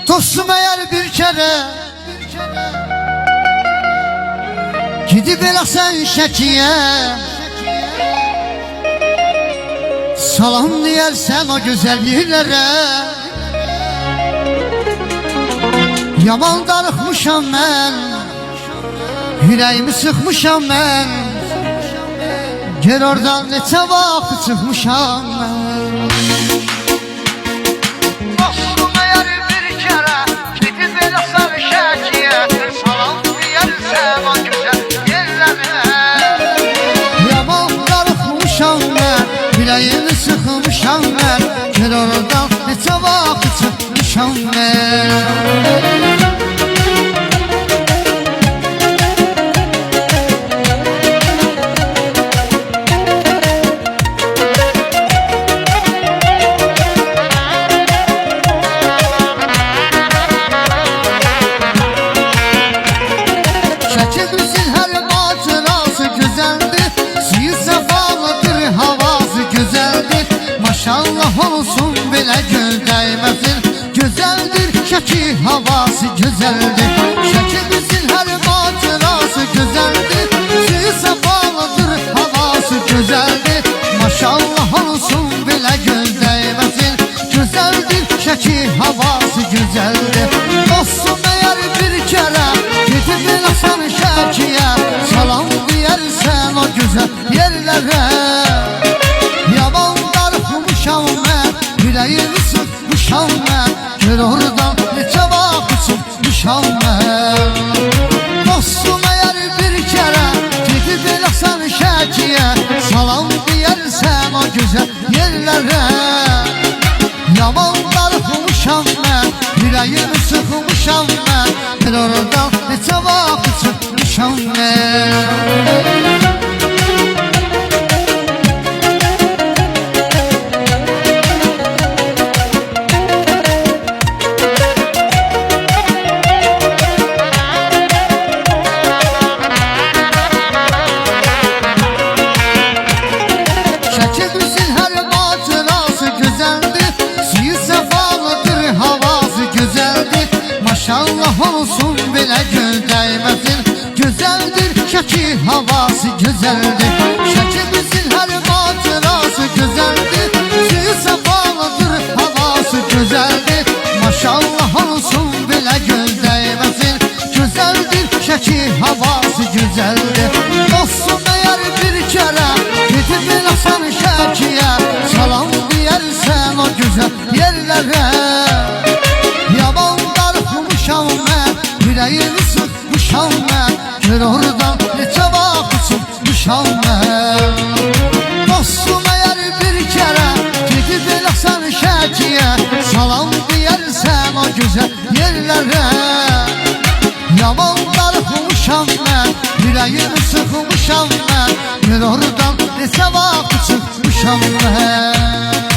Dostum eğer bir kere gidip eləsən şəkiyə, salam deyərsən o gözəlliklərə. Yaman darıxmışam mən, yüreğimi sıxmışam mən, gel oradan neçə vaxt çıxmışam mən. Dostum eğer bir kere gidip eləsən şəkiyə, salam deyərsən o gözəlliklərə. Yaman darıxmışam mən, yüreğimi sıxmışam mən, gel oradan neçə vaxt çıxmışam mən. Şəkimizin hər macırası gözəldir, suyu səfalıdır, havası gözəldir. Maşallah olsun belə göl dəyməsin, gözəldir şəki havası gözəldir. Şəkimizin hər macırası gözəldir, suyu səfalıdır, havası gözəldir. Maşallah olsun belə göl dəyməsin, gözəldir şəki havası gözəldir. Dostum eğer bir kere gidip eləsən şəkiyə, salam deyərsən o gözəl yerlərə. Yaman darıxmışam mən, yüreğimi sıxmışam mən, gör oradan neçə vaxt çıxmışam mən. Dostum eğer bir kere gidip eləsən şəkiyə, salam deyərsən o gözəl yerlərə. Yaman darıxmışam mən, yüreğimi sıxmışam mən, gel oradan neçə vaxt çıxmışam mən. Şəkimizin hər macırası gözəldir, suyu səfalıdır, havası gözəldir. Maşallah olsun belə göl dəyməsin, gözəldir şəki havası gözəldir. Şəkimizin hər macırası gözəldir, suyu səfalıdır, havası gözəldir. Maşallah olsun belə göl dəyməsin, gözəldir şəki havası gözəldir. Dostum eğer bir kere gidip eləsən şəkiyə, salam deyərsən o gözəl yerlərə. Yaman darıxmışam mən, yüreğimi sıxmışam mən, gör oradan neçə vaxt çıxmışam mən. Dostum eğer bir kere gidip eləsən şəkiyə, salam deyərsən o gözəl yerlərə. Yaman darıxmışam mən, yüreğimi sıxmışam mən, gör oradan neçə vaxt çıxmışam mən.